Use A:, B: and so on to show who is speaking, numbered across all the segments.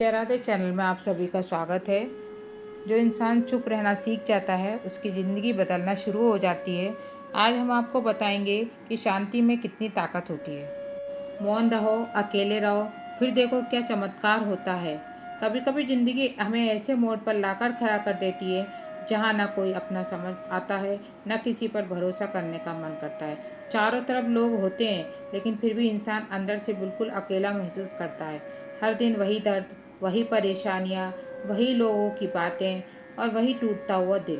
A: Radhe channel में आप सभी का स्वागत है। जो इंसान चुप रहना सीख जाता है उसकी ज़िंदगी बदलना शुरू हो जाती है। आज हम आपको बताएंगे कि शांति में कितनी ताकत होती है। मौन रहो, अकेले रहो, फिर देखो क्या चमत्कार होता है। कभी कभी ज़िंदगी हमें ऐसे मोड़ पर लाकर खड़ा कर देती है जहाँ ना कोई अपना समझ आता है, न किसी पर भरोसा करने का मन करता है। चारों तरफ लोग होते हैं लेकिन फिर भी इंसान अंदर से बिल्कुल अकेला महसूस करता है। हर दिन वही दर्द, वही परेशानियाँ, वही लोगों की बातें और वही टूटता हुआ दिल।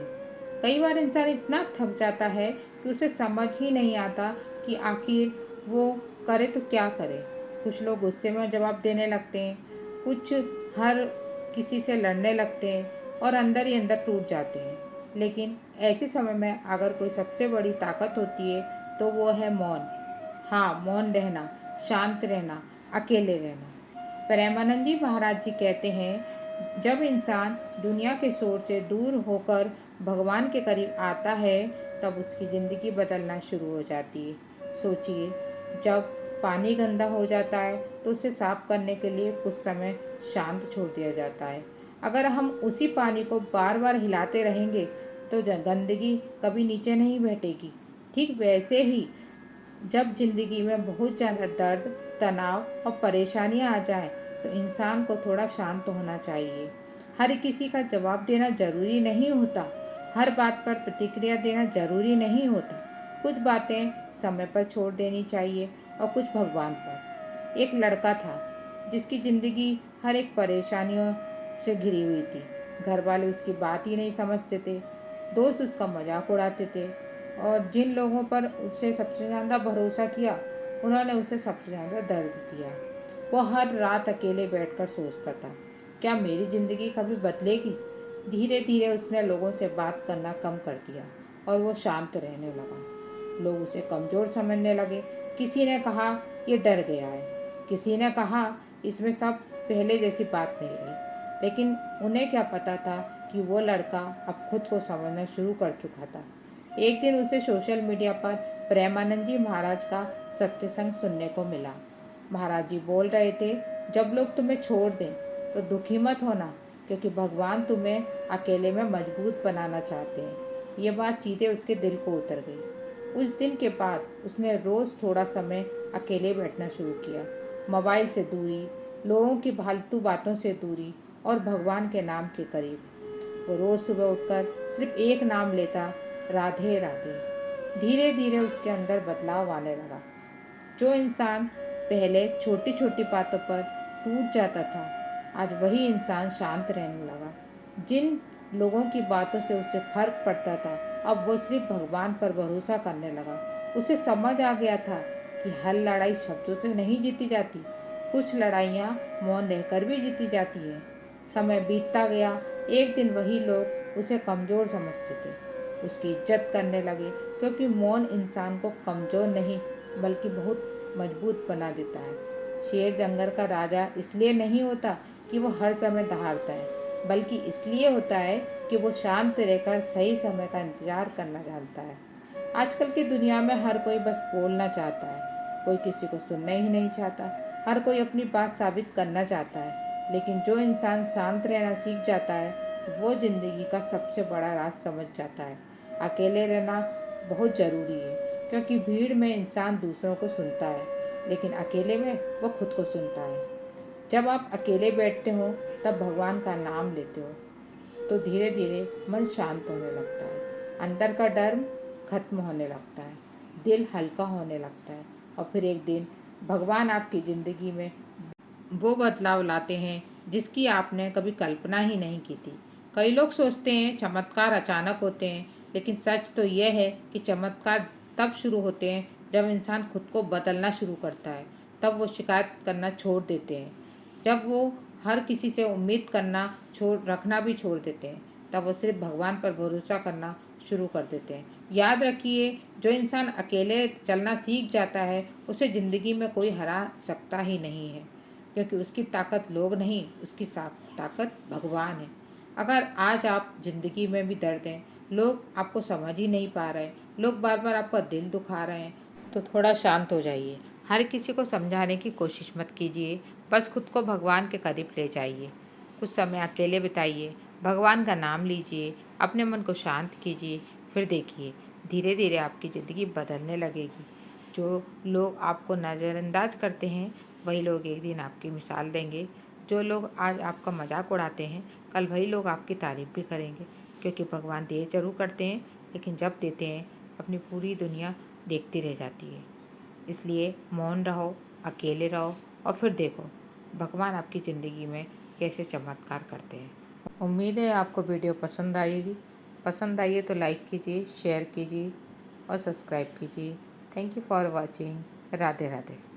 A: कई बार इंसान इतना थक जाता है कि उसे समझ ही नहीं आता कि आखिर वो करे तो क्या करे। कुछ लोग गुस्से में जवाब देने लगते हैं, कुछ हर किसी से लड़ने लगते हैं और अंदर ही अंदर टूट जाते हैं। लेकिन ऐसे समय में अगर कोई सबसे बड़ी ताकत होती है तो वो है मौन। हाँ, मौन रहना, शांत रहना, अकेले रहना। प्रेमानंद जी महाराज जी कहते हैं, जब इंसान दुनिया के शोर से दूर होकर भगवान के करीब आता है तब उसकी ज़िंदगी बदलना शुरू हो जाती है। सोचिए, जब पानी गंदा हो जाता है तो उसे साफ करने के लिए कुछ समय शांत छोड़ दिया जाता है। अगर हम उसी पानी को बार बार हिलाते रहेंगे तो गंदगी कभी नीचे नहीं बैठेगी। ठीक वैसे ही जब ज़िंदगी में बहुत ज़्यादा दर्द, तनाव और परेशानियां आ जाएं तो इंसान को थोड़ा शांत होना चाहिए। हर किसी का जवाब देना ज़रूरी नहीं होता, हर बात पर प्रतिक्रिया देना ज़रूरी नहीं होता। कुछ बातें समय पर छोड़ देनी चाहिए और कुछ भगवान पर। एक लड़का था जिसकी ज़िंदगी हर एक परेशानियों से घिरी हुई थी। घर वाले उसकी बात ही नहीं समझते थे, दोस्त उसका मजाक उड़ाते थे और जिन लोगों पर उसे सबसे ज़्यादा भरोसा किया उन्होंने उसे सबसे ज़्यादा दर्द दिया। वो हर रात अकेले बैठकर सोचता था, क्या मेरी ज़िंदगी कभी बदलेगी। धीरे धीरे उसने लोगों से बात करना कम कर दिया और वो शांत रहने लगा। लोग उसे कमज़ोर समझने लगे। किसी ने कहा ये डर गया है, किसी ने कहा इसमें सब पहले जैसी बात नहीं रही। लेकिन उन्हें क्या पता था कि वो लड़का अब खुद को समझना शुरू कर चुका था। एक दिन उसे सोशल मीडिया पर प्रेमानंद जी महाराज का सत्संग सुनने को मिला। महाराज जी बोल रहे थे, जब लोग तुम्हें छोड़ दें तो दुखी मत होना, क्योंकि भगवान तुम्हें अकेले में मजबूत बनाना चाहते हैं। ये बात सीधे उसके दिल को उतर गई। उस दिन के बाद उसने रोज़ थोड़ा समय अकेले बैठना शुरू किया। मोबाइल से दूरी, लोगों की फालतू बातों से दूरी और भगवान के नाम के करीब। वो रोज़ सुबह उठकर सिर्फ एक नाम लेता, राधे राधे। धीरे धीरे उसके अंदर बदलाव आने लगा। जो इंसान पहले छोटी छोटी बातों पर टूट जाता था, आज वही इंसान शांत रहने लगा। जिन लोगों की बातों से उसे फर्क पड़ता था, अब वो सिर्फ भगवान पर भरोसा करने लगा। उसे समझ आ गया था कि हर लड़ाई शब्दों से नहीं जीती जाती, कुछ लड़ाइयाँ मौन रहकर भी जीती जाती हैं। समय बीतता गया। एक दिन वही लोग उसे कमज़ोर समझते थे, उसकी इज्जत करने लगे, क्योंकि मौन इंसान को कमज़ोर नहीं बल्कि बहुत मजबूत बना देता है। शेर जंगल का राजा इसलिए नहीं होता कि वो हर समय दहाड़ता है, बल्कि इसलिए होता है कि वो शांत रहकर सही समय का इंतजार करना जानता है। आजकल की दुनिया में हर कोई बस बोलना चाहता है, कोई किसी को सुनना ही नहीं चाहता। हर कोई अपनी बात साबित करना चाहता है। लेकिन जो इंसान शांत रहना सीख जाता है वो ज़िंदगी का सबसे बड़ा राज समझ जाता है। अकेले रहना बहुत ज़रूरी है, क्योंकि भीड़ में इंसान दूसरों को सुनता है लेकिन अकेले में वो खुद को सुनता है। जब आप अकेले बैठते हो तब भगवान का नाम लेते हो तो धीरे धीरे मन शांत होने लगता है, अंदर का डर खत्म होने लगता है, दिल हल्का होने लगता है और फिर एक दिन भगवान आपकी ज़िंदगी में वो बदलाव लाते हैं जिसकी आपने कभी कल्पना ही नहीं की थी। कई लोग सोचते हैं चमत्कार अचानक होते हैं, लेकिन सच तो यह है कि चमत्कार तब शुरू होते हैं जब इंसान खुद को बदलना शुरू करता है। तब वो शिकायत करना छोड़ देते हैं, जब वो हर किसी से उम्मीद करना छोड़ रखना भी छोड़ देते हैं, तब वो सिर्फ भगवान पर भरोसा करना शुरू कर देते हैं। याद रखिए, जो इंसान अकेले चलना सीख जाता है उसे ज़िंदगी में कोई हरा सकता ही नहीं है, क्योंकि उसकी ताकत लोग नहीं, उसकी ताकत भगवान है। अगर आज आप ज़िंदगी में भी दर्द हैं, लोग आपको समझ ही नहीं पा रहे, लोग बार बार आपका दिल दुखा रहे हैं, तो थोड़ा शांत हो जाइए। हर किसी को समझाने की कोशिश मत कीजिए, बस खुद को भगवान के करीब ले जाइए। कुछ समय अकेले बिताइए, भगवान का नाम लीजिए, अपने मन को शांत कीजिए। फिर देखिए, धीरे धीरे आपकी ज़िंदगी बदलने लगेगी। जो लोग आपको नज़रअंदाज करते हैं, वही लोग एक दिन आपकी मिसाल देंगे। जो लोग आज आपका मजाक उड़ाते हैं, कल वही लोग आपकी तारीफ भी करेंगे। क्योंकि भगवान देर जरूर करते हैं, लेकिन जब देते हैं अपनी पूरी दुनिया देखती रह जाती है। इसलिए मौन रहो, अकेले रहो और फिर देखो भगवान आपकी ज़िंदगी में कैसे चमत्कार करते हैं। उम्मीद है आपको वीडियो पसंद आएगी। पसंद आई है तो लाइक कीजिए, शेयर कीजिए और सब्सक्राइब कीजिए। Thank you for watching. Radhe Radhe.